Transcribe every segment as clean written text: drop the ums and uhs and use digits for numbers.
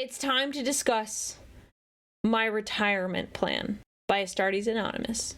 It's time to discuss my retirement plan by Astartes Anonymous.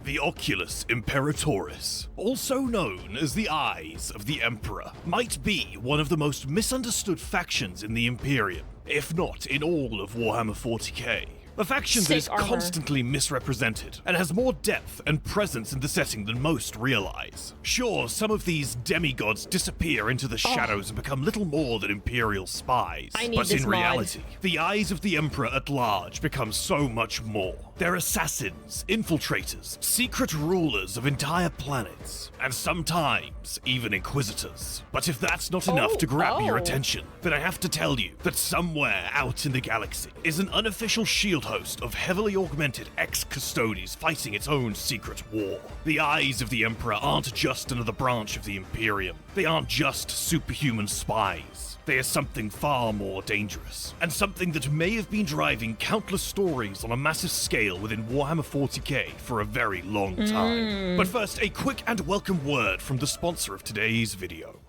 The Oculus Imperatoris, also known as the Eyes of the Emperor, might be one of the most misunderstood factions in the Imperium, if not in all of Warhammer 40k. A faction that is constantly misrepresented, and has more depth and presence in the setting than most realize. Sure, some of these demigods disappear into the shadows and become little more than Imperial spies, but in reality, the Eyes of the Emperor at large become so much more. They're assassins, infiltrators, secret rulers of entire planets, and sometimes even inquisitors. But if that's not enough to grab your attention, then I have to tell you that somewhere out in the galaxy is an unofficial shield host of heavily augmented ex-Custodes fighting its own secret war. The Eyes of the Emperor aren't just another branch of the Imperium. They aren't just superhuman spies. They are something far more dangerous, and something that may have been driving countless stories on a massive scale within Warhammer 40k for a very long time. But first, a quick and welcome word from the sponsor of today's video.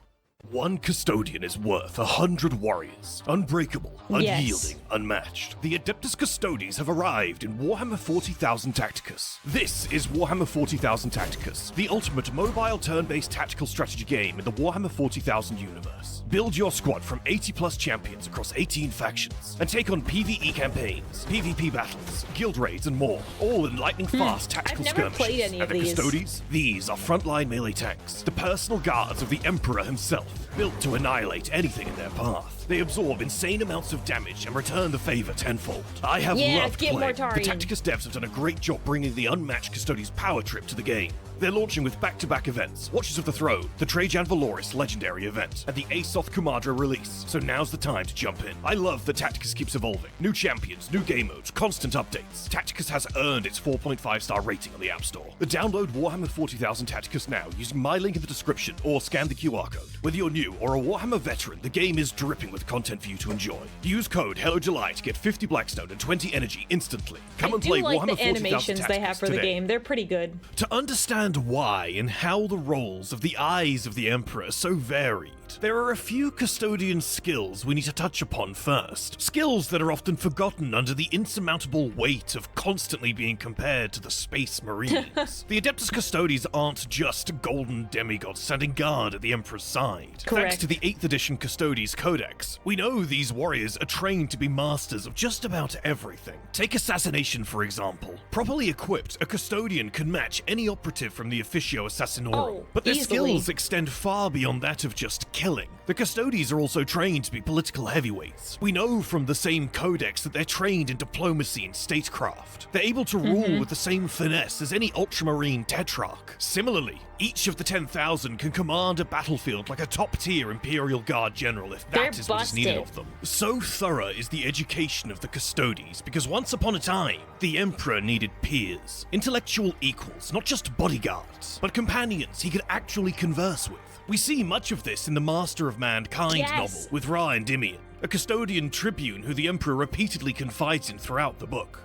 One custodian is worth 100 warriors. Unbreakable, unyielding, unmatched. The Adeptus Custodes have arrived in Warhammer 40,000 Tacticus. This is Warhammer 40,000 Tacticus, the ultimate mobile turn-based tactical strategy game in the Warhammer 40,000 universe. Build your squad from 80+ champions across 18 factions, and take on PvE campaigns, PvP battles, guild raids, and more, all in lightning-fast tactical skirmishes. Played any of these. Custodes? These are frontline melee tanks, the personal guards of the Emperor himself, built to annihilate anything in their path. They absorb insane amounts of damage and return the favor tenfold. I have loved playing. The Tacticus devs have done a great job bringing the unmatched Custodes power trip to the game. They're launching with back-to-back events, Watchers of the Throne, the Trajan Valoris Legendary event, and the Asoth Kumadra release, so now's the time to jump in. I love that Tacticus keeps evolving. New champions, new game modes, constant updates. Tacticus has earned its 4.5-star rating on the App Store. Download Warhammer 40,000 Tacticus now using my link in the description or scan the QR code. Whether you're new or a Warhammer veteran, the game is dripping with content for you to enjoy. Use code HelloJuly to get 50 Blackstone and 20 energy instantly. Come and play Warhammer 40,000 Tacticus today. I do like the animations they have for the game. They're pretty good. To understand why and how the roles of the Eyes of the Emperor are so varied, there are a few custodian skills we need to touch upon first. Skills that are often forgotten under the insurmountable weight of constantly being compared to the Space Marines. The Adeptus Custodes aren't just golden demigods standing guard at the Emperor's side. Correct. Thanks to the 8th edition Custodes Codex, we know these warriors are trained to be masters of just about everything. Take assassination, for example. Properly equipped, a custodian can match any operative from the Officio Assassinorum, but their skills extend far beyond that of just killing. The Custodes are also trained to be political heavyweights. We know from the same codex that they're trained in diplomacy and statecraft. They're able to rule with the same finesse as any ultramarine tetrarch. Similarly, each of the 10,000 can command a battlefield like a top-tier Imperial Guard general if that is what is needed of them. So thorough is the education of the Custodes because once upon a time, the Emperor needed peers, intellectual equals, not just bodyguards, but companions he could actually converse with. We see much of this in the Master of Mankind novel with Ra and Endymion, a custodian tribune who the Emperor repeatedly confides in throughout the book.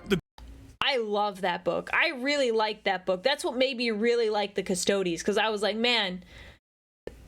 I love that book. I really liked that book. That's what made me really like the Custodes, because I was like, man,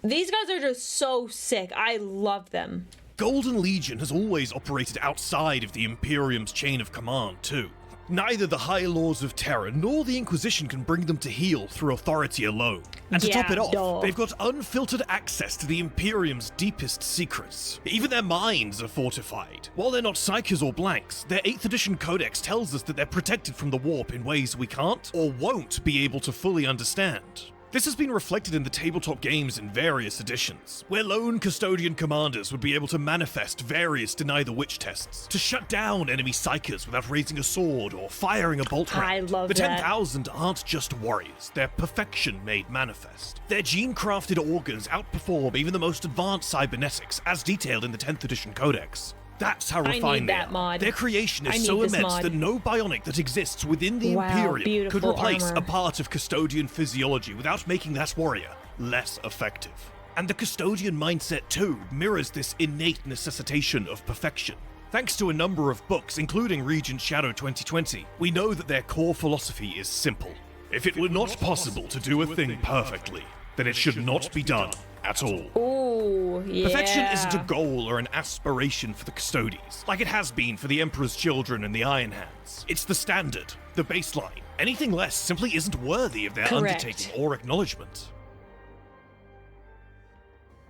these guys are just so sick. I love them. Golden Legion has always operated outside of the Imperium's chain of command, too. Neither the High Lords of Terror nor the Inquisition can bring them to heel through authority alone. And to top it off, they've got unfiltered access to the Imperium's deepest secrets. Even their minds are fortified. While they're not psychers or blanks, their 8th edition codex tells us that they're protected from the warp in ways we can't or won't be able to fully understand. This has been reflected in the tabletop games in various editions, where lone custodian commanders would be able to manifest various Deny the Witch tests to shut down enemy psychers without raising a sword or firing a bolt round. I love the that. 10,000 aren't just warriors, they're perfection made manifest. Their gene-crafted organs outperform even the most advanced cybernetics, as detailed in the 10th edition codex. That's how refined they are. Mod. Their creation is so immense that no bionic that exists within the Imperium could replace a part of custodian physiology without making that warrior less effective. And the custodian mindset too mirrors this innate necessitation of perfection. Thanks to a number of books, including Regent Shadow 2020, we know that their core philosophy is simple. If it were not possible to do a thing perfectly, then it should not be done at all. Ooh, yeah. Perfection isn't a goal or an aspiration for the Custodes, like it has been for the Emperor's children and the Iron Hands. It's the standard, the baseline. Anything less simply isn't worthy of their Correct. undertaking or acknowledgement.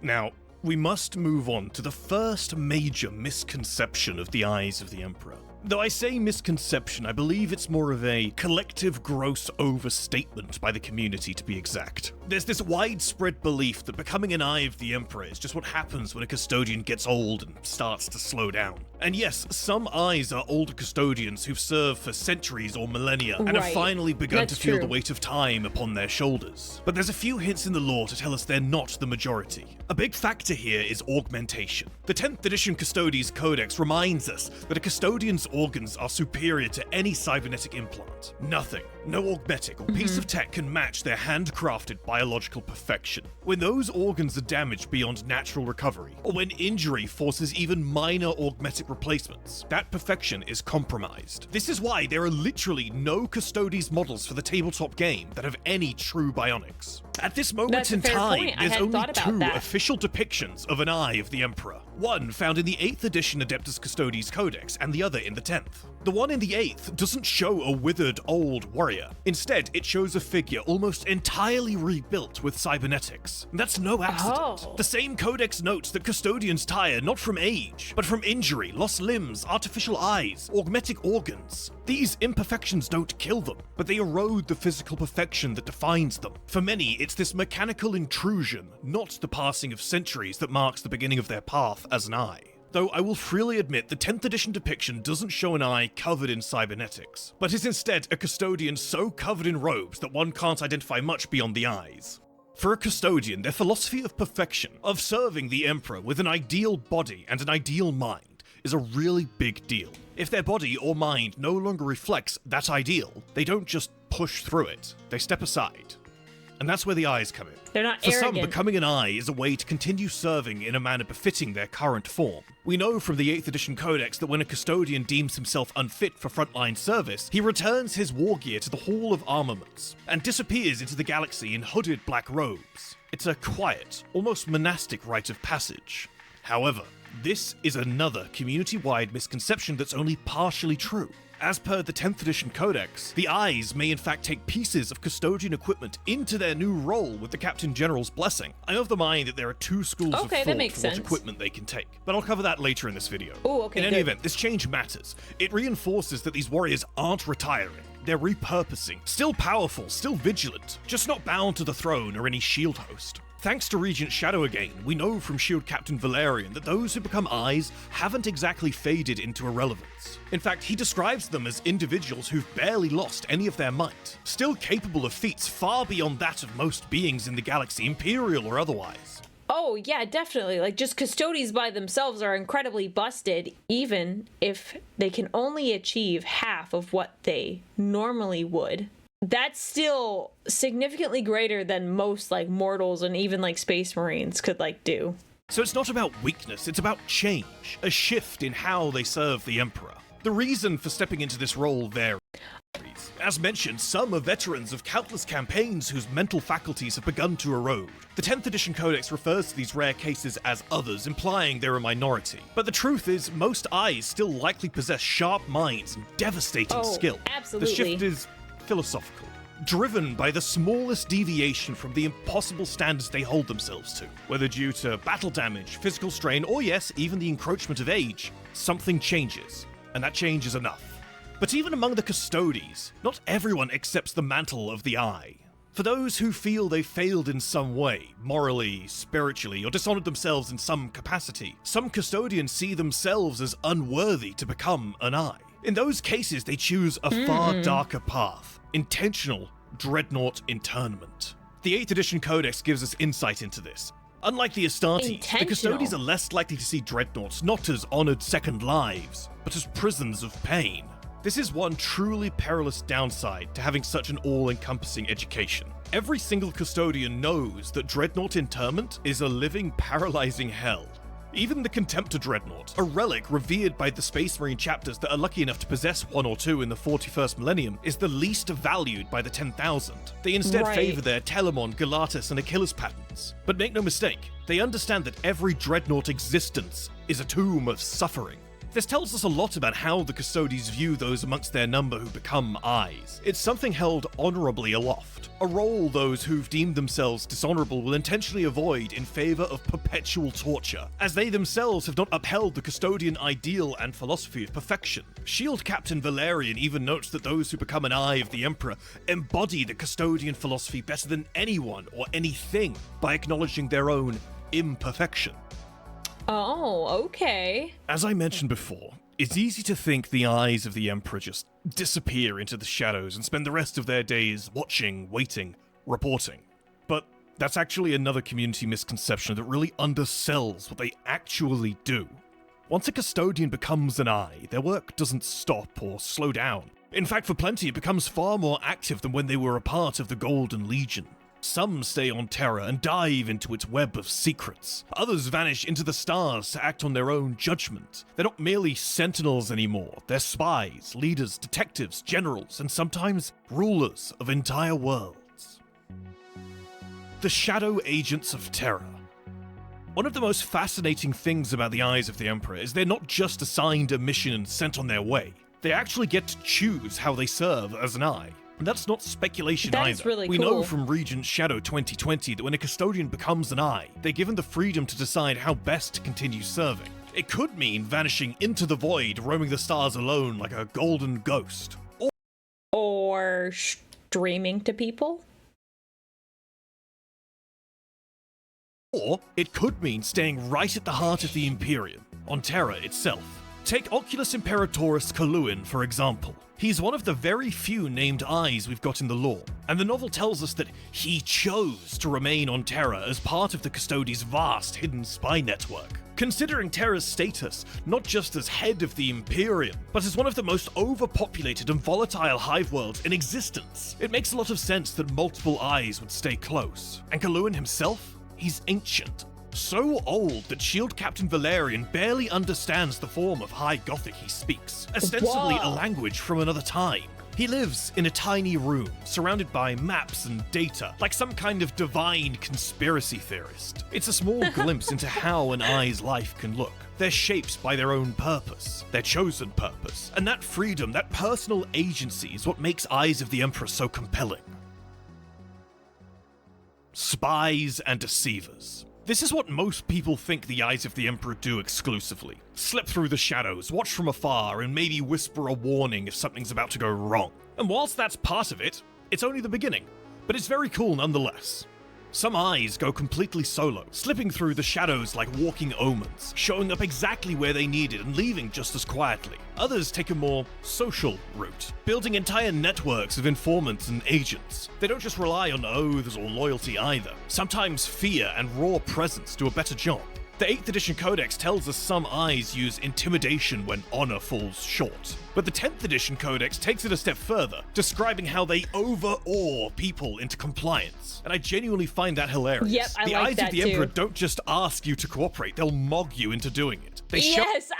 Now, we must move on to the first major misconception of the eyes of the Emperor. Though I say misconception, I believe it's more of a collective gross overstatement by the community, to be exact. There's this widespread belief that becoming an Eye of the Emperor is just what happens when a custodian gets old and starts to slow down. And yes, some eyes are older custodians who've served for centuries or millennia and have Right. finally begun That's to feel true. the weight of time upon their shoulders. But there's a few hints in the lore to tell us they're not the majority. A big factor here is augmentation. The 10th edition Custodes Codex reminds us that a custodian's organs are superior to any cybernetic implant. Nothing, no augmetic or piece of tech can match their handcrafted biological perfection. When those organs are damaged beyond natural recovery, or when injury forces even minor augmetic replacements, that perfection is compromised. This is why there are literally no Custodes models for the tabletop game that have any true bionics. At this moment That's a in fair time, point. I there's hadn't only thought about two that. official depictions of an Eye of the Emperor. One found in the 8th edition Adeptus Custodes Codex, and the other in the 10th. The one in the 8th doesn't show a withered old warrior. Instead, it shows a figure almost entirely rebuilt with cybernetics. And that's no accident. Oh. The same codex notes that custodians tire not from age, but from injury, lost limbs, artificial eyes, augmetic organs. These imperfections don't kill them, but they erode the physical perfection that defines them. For many, it's this mechanical intrusion, not the passing of centuries, that marks the beginning of their path as an eye. Though I will freely admit the 10th edition depiction doesn't show an eye covered in cybernetics, but is instead a custodian so covered in robes that one can't identify much beyond the eyes. For a custodian, their philosophy of perfection, of serving the Emperor with an ideal body and an ideal mind, is a really big deal. If their body or mind no longer reflects that ideal, they don't just push through it, they step aside. And that's where the eyes come in. They're not For arrogant. some, becoming an eye is a way to continue serving in a manner befitting their current form. We know from the 8th edition codex that when a custodian deems himself unfit for frontline service, he returns his war gear to the Hall of Armaments and disappears into the galaxy in hooded black robes. It's a quiet, almost monastic rite of passage. However, this is another community-wide misconception that's only partially true. As per the 10th edition codex, the eyes may in fact take pieces of custodian equipment into their new role with the Captain General's blessing. I'm of the mind that there are two schools of Okay, that thought makes for what sense. equipment they can take, but I'll cover that later in this video. Ooh, okay, In any good. event, this change matters. It reinforces that these warriors aren't retiring. They're repurposing, still powerful, still vigilant, just not bound to the throne or any shield host. Thanks to Regent Shadow again, we know from S.H.I.E.L.D. Captain Valerian that those who become eyes haven't exactly faded into irrelevance. In fact, he describes them as individuals who've barely lost any of their might, still capable of feats far beyond that of most beings in the galaxy, imperial or otherwise. Oh, yeah, definitely. Like, just Custodes by themselves are incredibly busted, even if they can only achieve half of what they normally would. That's still significantly greater than most, like, mortals and even, like, space marines could, like, do. So it's not about weakness, it's about change, a shift in how they serve the Emperor. The reason for stepping into this role varies. As mentioned, some are veterans of countless campaigns whose mental faculties have begun to erode. The 10th edition codex refers to these rare cases as others, implying they're a minority. But the truth is, most eyes still likely possess sharp minds and devastating skill. absolutely. The shift is philosophical, driven by the smallest deviation from the impossible standards they hold themselves to. Whether due to battle damage, physical strain, or yes, even the encroachment of age, something changes, and that change is enough. But even among the Custodes, not everyone accepts the mantle of the Eye. For those who feel they failed in some way, morally, spiritually, or dishonored themselves in some capacity, some Custodians see themselves as unworthy to become an Eye. In those cases, they choose a far darker path, intentional Dreadnought internment. The 8th edition codex gives us insight into this. Unlike the Astartes, the Intentional. Custodes are less likely to see Dreadnoughts not as honored second lives, but as prisons of pain. This is one truly perilous downside to having such an all-encompassing education. Every single custodian knows that Dreadnought interment is a living, paralyzing hell. Even the Contemptor Dreadnought, a relic revered by the Space Marine chapters that are lucky enough to possess one or two in the 41st millennium, is the least valued by the 10,000. They instead favor their Telemon, Galatas, and Achilles patterns. But make no mistake, they understand that every Dreadnought existence is a tomb of suffering. This tells us a lot about how the Custodes view those amongst their number who become eyes. It's something held honorably aloft, a role those who've deemed themselves dishonorable will intentionally avoid in favor of perpetual torture, as they themselves have not upheld the custodian ideal and philosophy of perfection. Shield Captain Valerian even notes that those who become an eye of the Emperor embody the custodian philosophy better than anyone or anything by acknowledging their own imperfection. Oh, okay. As I mentioned before, it's easy to think the eyes of the Emperor just disappear into the shadows and spend the rest of their days watching, waiting, reporting. But that's actually another community misconception that really undersells what they actually do. Once a custodian becomes an eye, their work doesn't stop or slow down. In fact, for plenty, it becomes far more active than when they were a part of the Golden Legion. Some stay on Terra and dive into its web of secrets. Others vanish into the stars to act on their own judgment. They're not merely sentinels anymore. They're spies, leaders, detectives, generals, and sometimes rulers of entire worlds. The Shadow Agents of Terra. One of the most fascinating things about the Eyes of the Emperor is they're not just assigned a mission and sent on their way. They actually get to choose how they serve as an eye. And that's not speculation either. That's really we cool. know from Regent Shadow 2020 that when a custodian becomes an eye, they're given the freedom to decide how best to continue serving. It could mean vanishing into the void, roaming the stars alone like a golden ghost. Or streaming to people? Or it could mean staying right at the heart of the Imperium, on Terra itself. Take Oculus Imperatoris Kaluin, for example. He's one of the very few named eyes we've got in the lore, and the novel tells us that he chose to remain on Terra as part of the Custodes' vast hidden spy network. Considering Terra's status, not just as head of the Imperium, but as one of the most overpopulated and volatile hive worlds in existence, it makes a lot of sense that multiple eyes would stay close. And Kaluin himself? He's ancient. So old that Shield Captain Valerian barely understands the form of High Gothic he speaks, ostensibly a language from another time. He lives in a tiny room, surrounded by maps and data, like some kind of divine conspiracy theorist. It's a small glimpse into how an eye's life can look. They're shaped by their own purpose, their chosen purpose, and that freedom, that personal agency is what makes Eyes of the Emperor so compelling. Spies and deceivers. This is what most people think the Eyes of the Emperor do exclusively. Slip through the shadows, watch from afar, and maybe whisper a warning if something's about to go wrong. And whilst that's part of it, it's only the beginning. But it's very cool nonetheless. Some eyes go completely solo, slipping through the shadows like walking omens, showing up exactly where they needed and leaving just as quietly. Others take a more social route, building entire networks of informants and agents. They don't just rely on oaths or loyalty either. Sometimes fear and raw presence do a better job. The 8th edition codex tells us some eyes use intimidation when honor falls short. But the 10th edition codex takes it a step further, describing how they overawe people into compliance. And I genuinely find that hilarious. Yep, I the like eyes that of the Emperor too. don't just ask you to cooperate, they'll mog you into doing it. They Yes,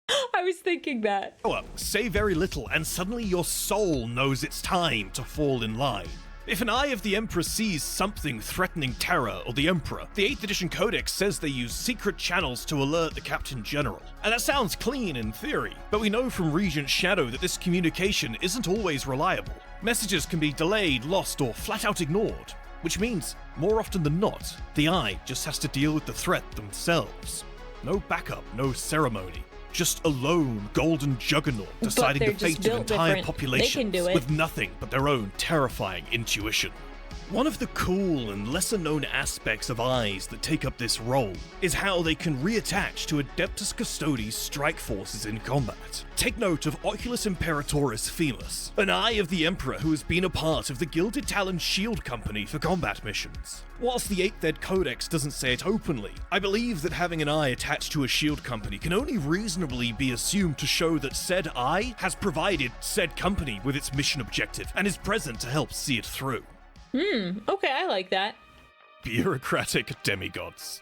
I was thinking that. show up, say very little, and suddenly your soul knows it's time to fall in line. If an Eye of the Emperor sees something threatening Terra or the Emperor, the 8th edition codex says they use secret channels to alert the Captain General. And that sounds clean in theory, but we know from Regent Shadow that this communication isn't always reliable. Messages can be delayed, lost, or flat out ignored, which means, more often than not, the Eye just has to deal with the threat themselves. No backup, no ceremony. Just a lone golden juggernaut deciding the fate of entire populations with nothing but their own terrifying intuition. One of the cool and lesser-known aspects of eyes that take up this role is how they can reattach to Adeptus Custodes strike forces in combat. Take note of Oculus Imperatoris Femus, an Eye of the Emperor who has been a part of the Gilded Talon Shield Company for combat missions. Whilst the 8th Ed Codex doesn't say it openly, I believe that having an eye attached to a shield company can only reasonably be assumed to show that said eye has provided said company with its mission objective and is present to help see it through. Okay, I like that. Bureaucratic demigods.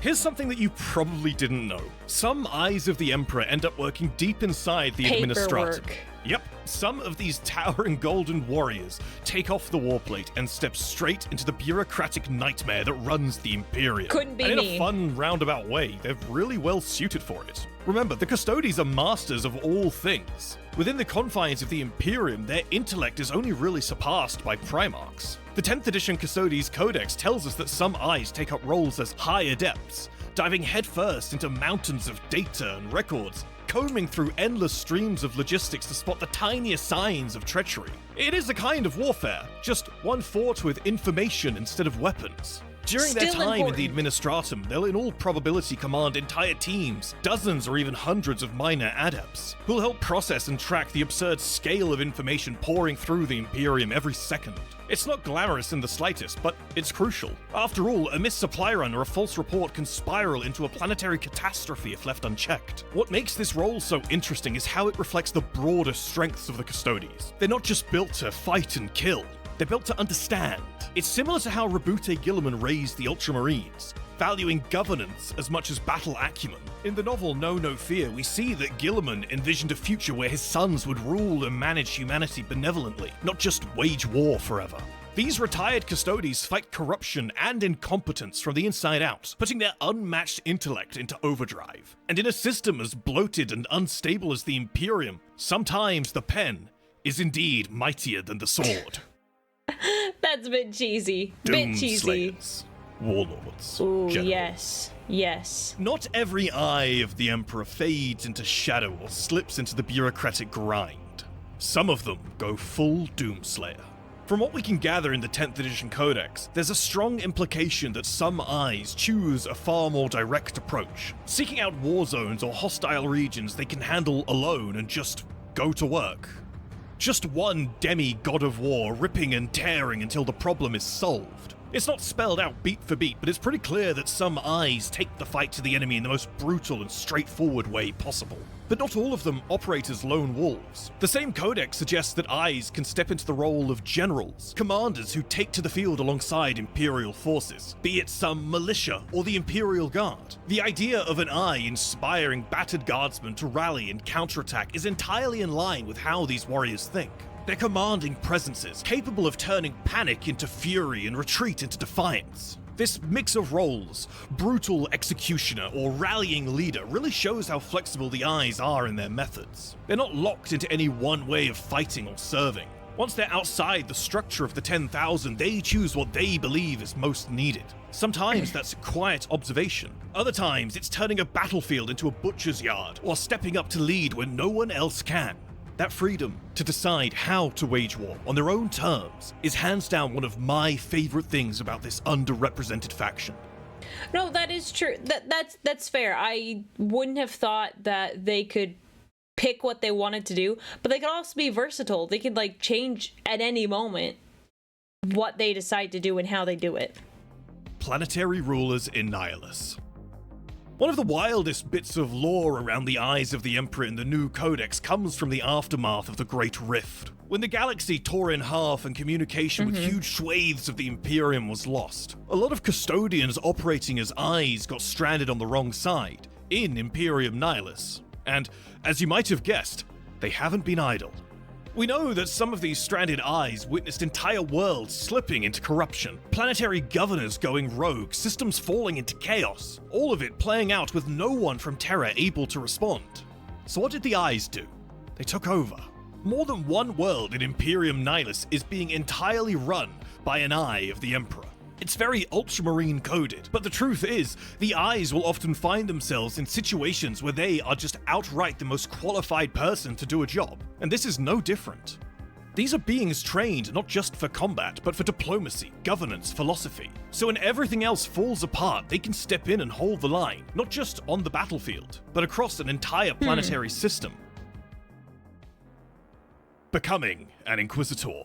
Here's something that you probably didn't know. Some eyes of the Emperor end up working deep inside the Administratum. Paperwork. Yep, some of these towering golden warriors take off the warplate and step straight into the bureaucratic nightmare that runs the Imperium. Couldn't be and in me. a fun, roundabout way, they're really well suited for it. Remember, the Custodes are masters of all things. Within the confines of the Imperium, their intellect is only really surpassed by Primarchs. The 10th edition Custodes Codex tells us that some eyes take up roles as high adepts, diving headfirst into mountains of data and records, combing through endless streams of logistics to spot the tiniest signs of treachery. It is a kind of warfare, just one fought with information instead of weapons. During their Still time in the important. Administratum, they'll in all probability command entire teams, dozens or even hundreds of minor adepts, who'll help process and track the absurd scale of information pouring through the Imperium every second. It's not glamorous in the slightest, but it's crucial. After all, a missed supply run or a false report can spiral into a planetary catastrophe if left unchecked. What makes this role so interesting is how it reflects the broader strengths of the Custodes. They're not just built to fight and kill, they're built to understand. It's similar to how Rabute Gilliman raised the Ultramarines, valuing governance as much as battle acumen. In the novel No Fear, we see that Gilliman envisioned a future where his sons would rule and manage humanity benevolently, not just wage war forever. These retired Custodes fight corruption and incompetence from the inside out, putting their unmatched intellect into overdrive. And in a system as bloated and unstable as the Imperium, sometimes the pen is indeed mightier than the sword. That's a bit cheesy. Bit cheesy. Doomslayers, warlords, Ooh, generals. yes. Yes. Not every eye of the Emperor fades into shadow or slips into the bureaucratic grind. Some of them go full Doomslayer. From what we can gather in the 10th edition Codex, there's a strong implication that some eyes choose a far more direct approach, seeking out war zones or hostile regions they can handle alone and just go to work. Just one demi-god of war ripping and tearing until the problem is solved. It's not spelled out beat for beat, but it's pretty clear that some eyes take the fight to the enemy in the most brutal and straightforward way possible. But not all of them operate as lone wolves. The same codex suggests that eyes can step into the role of generals, commanders who take to the field alongside Imperial forces, be it some militia or the Imperial Guard. The idea of an eye inspiring battered guardsmen to rally and counterattack is entirely in line with how these warriors think. They're commanding presences, capable of turning panic into fury and retreat into defiance. This mix of roles, brutal executioner or rallying leader, really shows how flexible the eyes are in their methods. They're not locked into any one way of fighting or serving. Once they're outside the structure of the 10,000, they choose what they believe is most needed. Sometimes that's quiet observation. Other times it's turning a battlefield into a butcher's yard, or stepping up to lead when no one else can. That freedom to decide how to wage war on their own terms is hands down one of my favorite things about this underrepresented faction. No, that is true. That's fair. I wouldn't have thought that they could pick what they wanted to do, but they could also be versatile. They could like change at any moment what they decide to do and how they do it. Planetary rulers in Nihilus. One of the wildest bits of lore around the eyes of the Emperor in the new Codex comes from the aftermath of the Great Rift, when the galaxy tore in half and communication with huge swathes of the Imperium was lost. A lot of custodians operating as eyes got stranded on the wrong side, in Imperium Nihilus. And, as you might have guessed, they haven't been idle. We know that some of these stranded eyes witnessed entire worlds slipping into corruption, planetary governors going rogue, systems falling into chaos, all of it playing out with no one from Terra able to respond. So what did the eyes do? They took over. More than one world in Imperium Nihilus is being entirely run by an eye of the Emperor. It's very ultramarine coded, but the truth is, the eyes will often find themselves in situations where they are just outright the most qualified person to do a job, and this is no different. These are beings trained not just for combat, but for diplomacy, governance, philosophy. So when everything else falls apart, they can step in and hold the line, not just on the battlefield, but across an entire planetary system. Becoming an Inquisitor.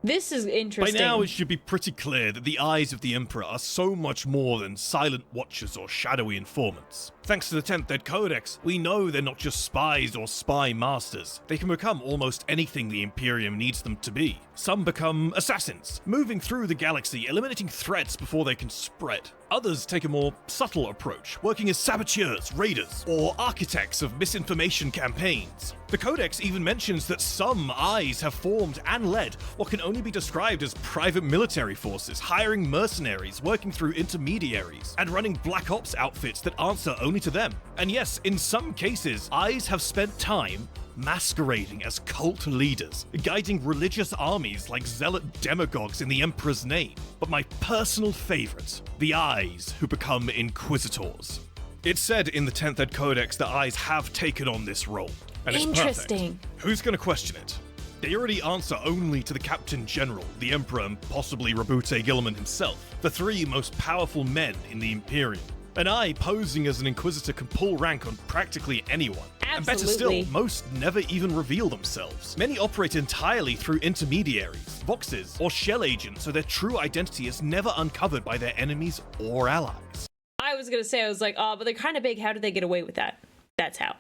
This is By interesting. now, it should be pretty clear that the eyes of the Emperor are so much more than silent watchers or shadowy informants. Thanks to the 10th Ed Codex, we know they're not just spies or spy masters. They can become almost anything the Imperium needs them to be. Some become assassins, moving through the galaxy, eliminating threats before they can spread. Others take a more subtle approach, working as saboteurs, raiders, or architects of misinformation campaigns. The Codex even mentions that some eyes have formed and led what can only be described as private military forces, hiring mercenaries, working through intermediaries, and running black ops outfits that answer only to them. And yes, in some cases, eyes have spent time masquerading as cult leaders, guiding religious armies like zealot demagogues in the Emperor's name. But my personal favorite, the eyes who become inquisitors. It's said in the 10th Ed Codex that eyes have taken on this role, and it's Interesting. perfect. Who's going to question it? They already answer only to the Captain General, the Emperor, and possibly Rabute Gilliman himself, the three most powerful men in the Imperium. An eye posing as an Inquisitor can pull rank on practically anyone. And better Absolutely. still, most never even reveal themselves. Many operate entirely through intermediaries, voxes, or shell agents, so their true identity is never uncovered by their enemies or allies. I was gonna say, I was like, oh, but they're kind of big. How did they get away with that? That's how.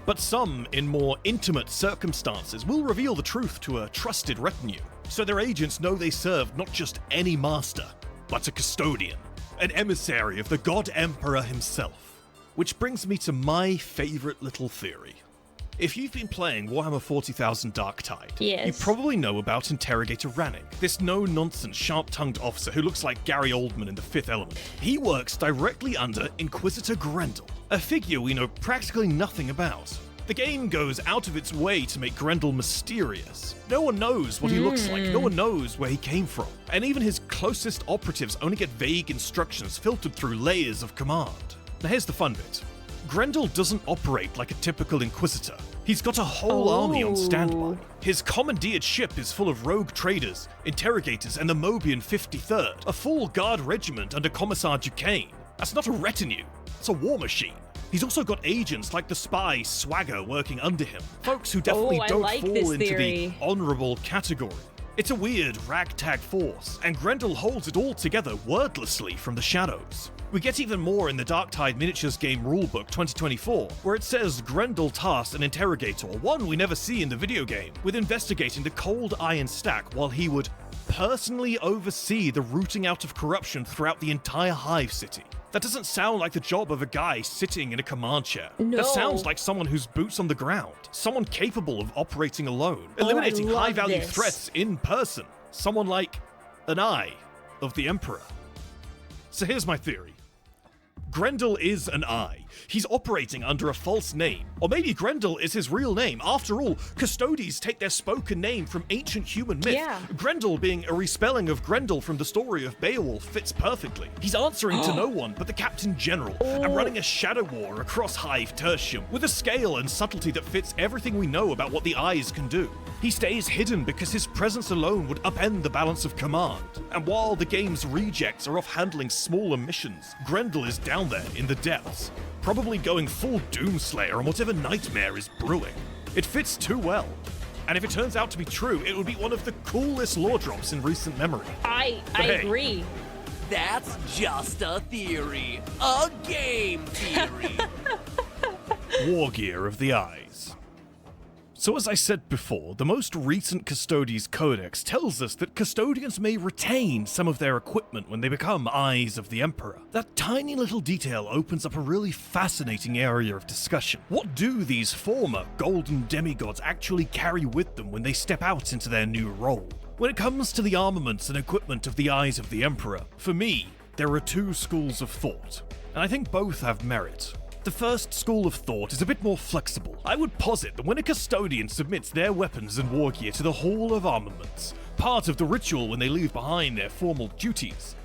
But some, in more intimate circumstances, will reveal the truth to a trusted retinue, so their agents know they serve not just any master, but a custodian, an emissary of the God Emperor himself. Which brings me to my favorite little theory. If you've been playing Warhammer 40,000 Darktide, Yes. you probably know about Interrogator Rannick, this no-nonsense, sharp-tongued officer who looks like Gary Oldman in The Fifth Element. He works directly under Inquisitor Grendel, a figure we know practically nothing about. The game goes out of its way to make Grendel mysterious. No one knows what he looks like, no one knows where he came from, and even his closest operatives only get vague instructions filtered through layers of command. Now here's the fun bit. Grendel doesn't operate like a typical Inquisitor. He's got a whole army on standby. His commandeered ship is full of rogue traders, interrogators, and the Mobian 53rd, a full guard regiment under Commissar Duquesne. That's not a retinue, it's a war machine. He's also got agents like the spy Swagger working under him, folks who definitely I don't like fall this into theory. the honorable category. It's a weird ragtag force, and Grendel holds it all together wordlessly from the shadows. We get even more in the Darktide Miniatures Game Rulebook 2024, where it says Grendel tasked an interrogator, one we never see in the video game, with investigating the Cold Iron Stack while he would personally oversee the rooting out of corruption throughout the entire Hive City. That doesn't sound like the job of a guy sitting in a command chair. No. That sounds like someone who's boots on the ground, someone capable of operating alone, eliminating love high-value this. threats in person, someone like an eye of the Emperor. So here's my theory. Grendel is an eye. He's operating under a false name. Or maybe Grendel is his real name. After all, Custodes take their spoken name from ancient human myth. Yeah. Grendel being a respelling of Grendel from the story of Beowulf fits perfectly. He's answering to no one but the Captain General and running a shadow war across Hive Tertium with a scale and subtlety that fits everything we know about what the eyes can do. He stays hidden because his presence alone would upend the balance of command. And while the game's rejects are off handling smaller missions, Grendel is down there in the depths, probably going full Doomslayer on whatever nightmare is brewing. It fits too well. And if it turns out to be true, it would be one of the coolest lore drops in recent memory. I hey. agree. That's just a theory. A game theory. War gear of the eyes. So as I said before, the most recent Custodes Codex tells us that custodians may retain some of their equipment when they become Eyes of the Emperor. That tiny little detail opens up a really fascinating area of discussion. What do these former golden demigods actually carry with them when they step out into their new role? When it comes to the armaments and equipment of the Eyes of the Emperor, for me, there are two schools of thought, and I think both have merit. The first school of thought is a bit more flexible. I would posit that when a custodian submits their weapons and war gear to the Hall of Armaments, part of the ritual when they leave behind their formal duties,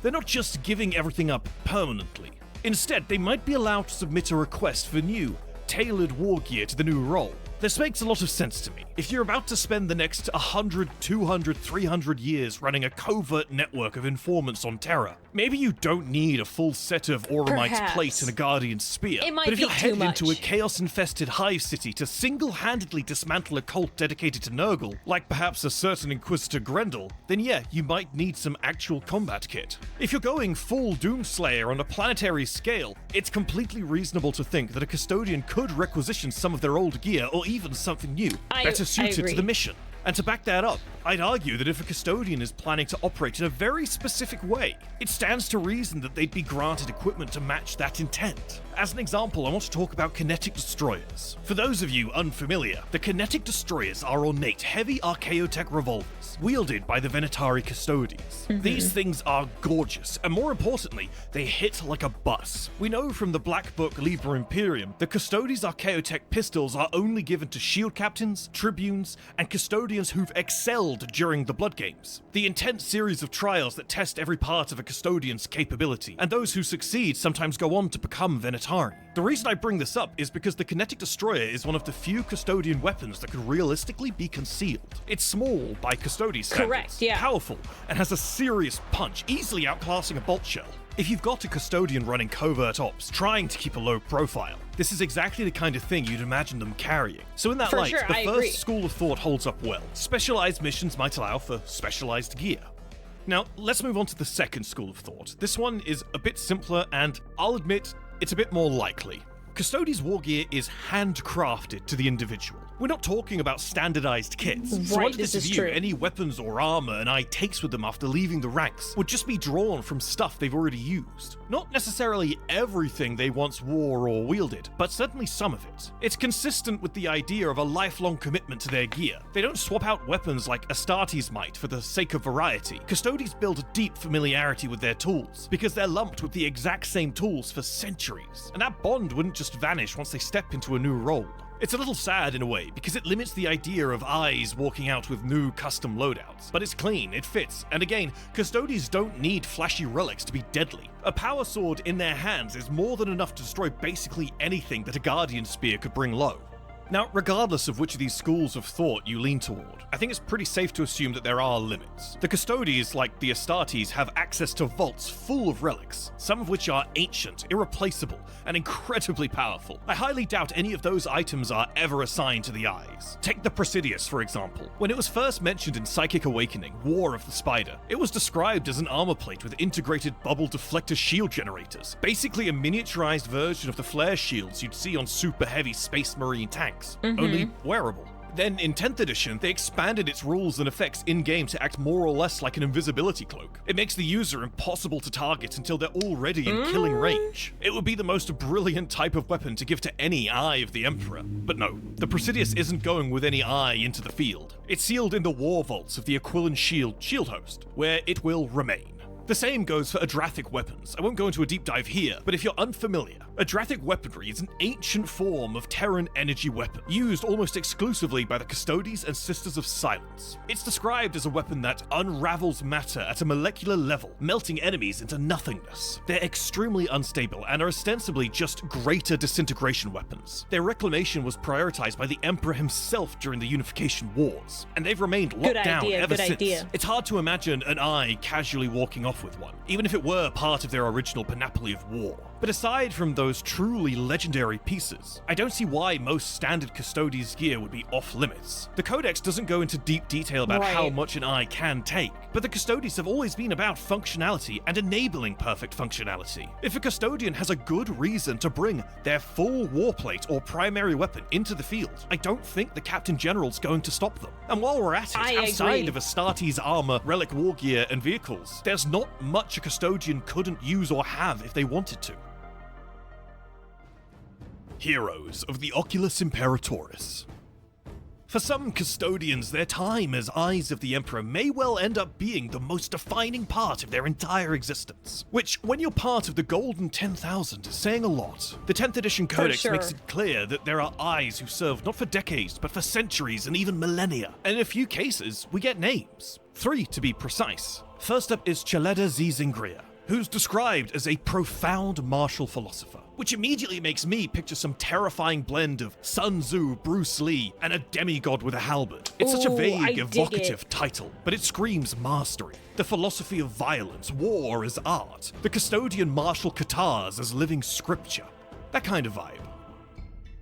they're not just giving everything up permanently. Instead, they might be allowed to submit a request for new, tailored war gear to the new role. This makes a lot of sense to me. If you're about to spend the next 100, 200, 300 years running a covert network of informants on Terra, maybe you don't need a full set of Auramite's plate and a Guardian spear. It might but if be you're headed too much. into a chaos-infested hive city to single-handedly dismantle a cult dedicated to Nurgle, like perhaps a certain Inquisitor Grendel, then yeah, you might need some actual combat kit. If you're going full Doomslayer on a planetary scale, it's completely reasonable to think that a Custodian could requisition some of their old gear or even something new, better suited to the mission. And to back that up, I'd argue that if a Custodian is planning to operate in a very specific way, it stands to reason that they'd be granted equipment to match that intent. As an example, I want to talk about kinetic destroyers. For those of you unfamiliar, the kinetic destroyers are ornate, heavy archaeotech revolvers, wielded by the Venatari Custodes. These things are gorgeous, and more importantly, they hit like a bus. We know from the Black Book Liber Imperium, the Custodes archaeotech pistols are only given to shield captains, tribunes, and custodians who've excelled during the Blood Games. The intense series of trials that test every part of a custodian's capability, and those who succeed sometimes go on to become Venatari. The reason I bring this up is because the kinetic destroyer is one of the few custodian weapons that could realistically be concealed. It's small by custodian standards, correct, yeah, powerful, and has a serious punch, easily outclassing a bolt shell. If you've got a custodian running covert ops, trying to keep a low profile, this is exactly the kind of thing you'd imagine them carrying. So in that light, the first school of thought holds up well. Specialized missions might allow for specialized gear. Now, let's move on to the second school of thought. This one is a bit simpler, and I'll admit, it's a bit more likely. Custodes' war gear is handcrafted to the individual. We're not talking about standardized kits. So under this view, any weapons or armor an eye takes with them after leaving the ranks would just be drawn from stuff they've already used. Not necessarily everything they once wore or wielded, but certainly some of it. It's consistent with the idea of a lifelong commitment to their gear. They don't swap out weapons like Astartes might for the sake of variety. Custodes build a deep familiarity with their tools, because they're lumped with the exact same tools for centuries. And that bond wouldn't just vanish once they step into a new role. It's a little sad in a way, because it limits the idea of eyes walking out with new custom loadouts. But it's clean, it fits, and again, Custodes don't need flashy relics to be deadly. A power sword in their hands is more than enough to destroy basically anything that a Guardian Spear could bring low. Now, regardless of which of these schools of thought you lean toward, I think it's pretty safe to assume that there are limits. The Custodes, like the Astartes, have access to vaults full of relics, some of which are ancient, irreplaceable, and incredibly powerful. I highly doubt any of those items are ever assigned to the eyes. Take the Presidius, for example. When it was first mentioned in Psychic Awakening, War of the Spider, it was described as an armor plate with integrated bubble deflector shield generators, basically a miniaturized version of the flare shields you'd see on super heavy Space Marine tanks. Only wearable. Then in 10th edition, they expanded its rules and effects in-game to act more or less like an invisibility cloak. It makes the user impossible to target until they're already in killing range. It would be the most brilliant type of weapon to give to any eye of the Emperor. But no, the Presidius isn't going with any eye into the field. It's sealed in the war vaults of the Aquilan shield host, where it will remain. The same goes for Adrathic weapons. I won't go into a deep dive here, but if you're unfamiliar, Adrathic weaponry is an ancient form of Terran energy weapon, used almost exclusively by the Custodes and Sisters of Silence. It's described as a weapon that unravels matter at a molecular level, melting enemies into nothingness. They're extremely unstable and are ostensibly just greater disintegration weapons. Their reclamation was prioritized by the Emperor himself during the Unification Wars, and they've remained locked down ever since. It's hard to imagine an eye casually walking off with one, even if it were part of their original panoply of war. But aside from those truly legendary pieces, I don't see why most standard Custodes gear would be off limits. The Codex doesn't go into deep detail about how much an eye can take, but the Custodes have always been about functionality and enabling perfect functionality. If a Custodian has a good reason to bring their full warplate or primary weapon into the field, I don't think the Captain General's going to stop them. And while we're at it, outside of Astartes armor, relic war gear, and vehicles, there's not much a Custodian couldn't use or have if they wanted to. Heroes of the Oculus Imperatoris. For some Custodians, their time as Eyes of the Emperor may well end up being the most defining part of their entire existence. Which, when you're part of the Golden 10,000, is saying a lot. The 10th edition Codex makes it clear that there are Eyes who served not for decades, but for centuries and even millennia. And in a few cases, we get names. 3 to be precise. First up is Cheleda Zingria. who's described as a profound martial philosopher, which immediately makes me picture some terrifying blend of Sun Tzu, Bruce Lee, and a demigod with a halberd. It's such a Ooh, I vague, dig evocative title, but it screams mastery. The philosophy of violence, war as art, the custodian martial katars as living scripture. That kind of vibe.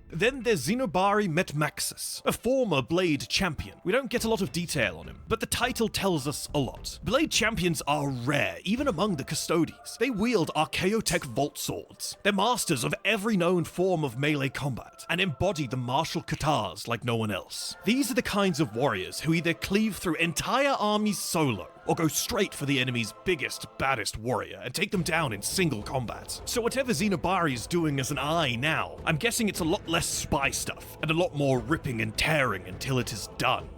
Then there's Xenobari Metmaxus, a former Blade champion. We don't get a lot of detail on him, but the title tells us a lot. Blade champions are rare, even among the custodies. They wield Archaeotech Vault Swords. They're masters of every known form of melee combat, and embody the martial katars like no one else. These are the kinds of warriors who either cleave through entire armies solo, or go straight for the enemy's biggest, baddest warrior and take them down in single combat. So whatever Xenobari is doing as an eye now, I'm guessing it's a lot less spy stuff, and a lot more ripping and tearing until it is done.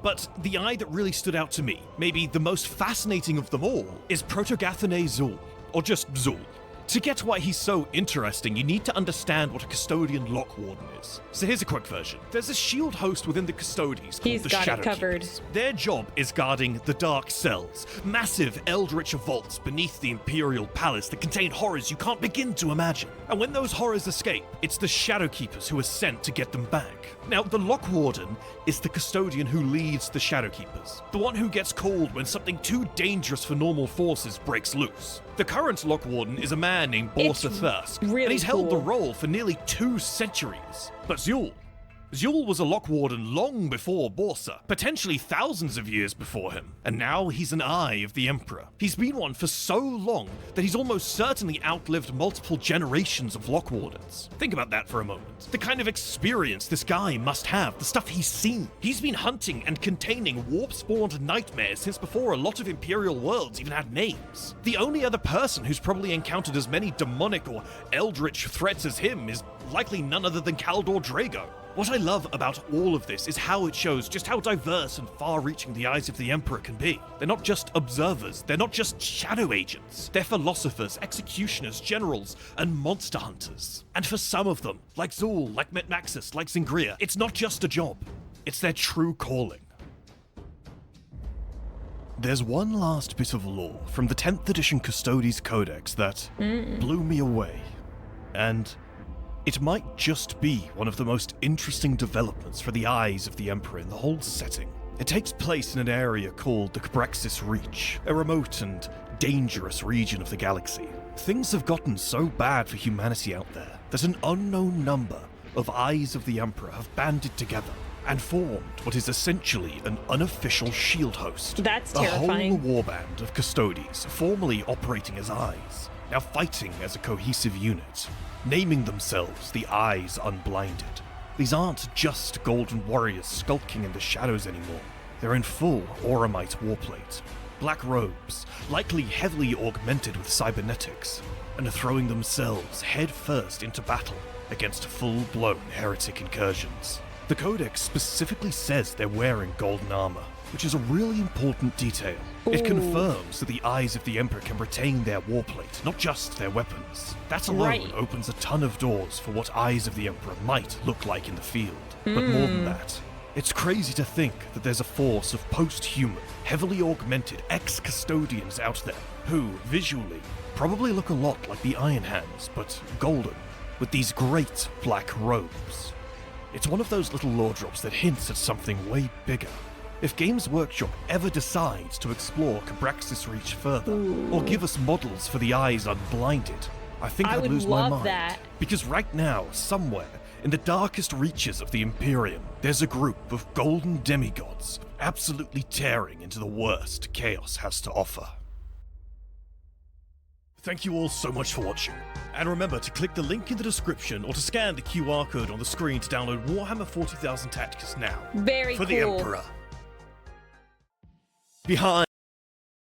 But the eye that really stood out to me, maybe the most fascinating of them all, is Protogathene Zul, or just Zul. To get why he's so interesting, you need to understand what a custodian lock warden is. So here's a quick version. There's a shield host within the custodies called He's the got it Shadow covered. Keepers. Their job is guarding the dark cells, massive eldritch vaults beneath the Imperial Palace that contain horrors you can't begin to imagine. And when those horrors escape, it's the Shadow Keepers who are sent to get them back. Now, the lock warden is the custodian who leads the Shadow Keepers, the one who gets called when something too dangerous for normal forces breaks loose. The current lock warden is a man named Borsa Thirsk, really and he's held the cool. role for nearly 2 centuries. But Zul was a lock warden long before Borsa, potentially thousands of years before him, and now he's an eye of the Emperor. He's been one for so long that he's almost certainly outlived multiple generations of lock wardens. Think about that for a moment. The kind of experience this guy must have, the stuff he's seen. He's been hunting and containing warp-spawned nightmares since before a lot of Imperial worlds even had names. The only other person who's probably encountered as many demonic or eldritch threats as him is likely none other than Kaldor Drago. What I love about all of this is how it shows just how diverse and far-reaching the eyes of the Emperor can be. They're not just observers, they're not just shadow agents. They're philosophers, executioners, generals, and monster hunters. And for some of them, like Zul, like Metmaxus, like Zingria, it's not just a job, it's their true calling. There's one last bit of lore from the 10th edition Custodes Codex that blew me away. And it might just be one of the most interesting developments for the eyes of the Emperor in the whole setting. It takes place in an area called the Cabrexis Reach, a remote and dangerous region of the galaxy. Things have gotten so bad for humanity out there that an unknown number of eyes of the Emperor have banded together and formed what is essentially an unofficial shield host. That's terrifying. A whole warband of Custodes, formerly operating as eyes, now fighting as a cohesive unit, naming themselves the Eyes Unblinded. These aren't just golden warriors skulking in the shadows anymore. They're in full Auramite warplate, black robes, likely heavily augmented with cybernetics, and are throwing themselves headfirst into battle against full-blown heretic incursions. The Codex specifically says they're wearing golden armor, which is a really important detail. It confirms that the Eyes of the Emperor can retain their warplate, not just their weapons. That alone opens a ton of doors for what Eyes of the Emperor might look like in the field. But more than that, it's crazy to think that there's a force of post-human, heavily augmented ex-custodians out there who, visually, probably look a lot like the Iron Hands, but golden, with these great black robes. It's one of those little lore drops that hints at something way bigger. If Games Workshop ever decides to explore Cabrexis Reach further, or give us models for the Eyes Unblinded, I think I'd lose my mind. That. Because right now, somewhere, in the darkest reaches of the Imperium, there's a group of golden demigods absolutely tearing into the worst Chaos has to offer. Thank you all so much for watching. And remember to click the link in the description or to scan the QR code on the screen to download Warhammer 40,000 Tacticus now. Very for cool. the Emperor. Behind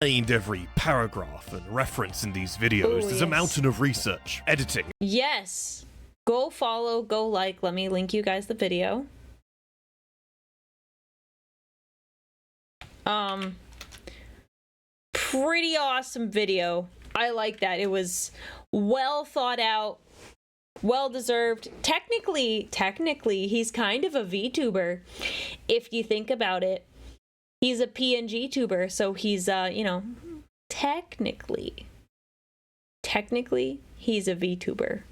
every paragraph and reference in these videos, there's a mountain of research, editing. Yes. Go follow, go like. Let me link you guys the video. Pretty awesome video. I like that. It was well thought out, well deserved. Technically, he's kind of a VTuber if you think about it. He's a PNG tuber, so he's technically technically he's a VTuber.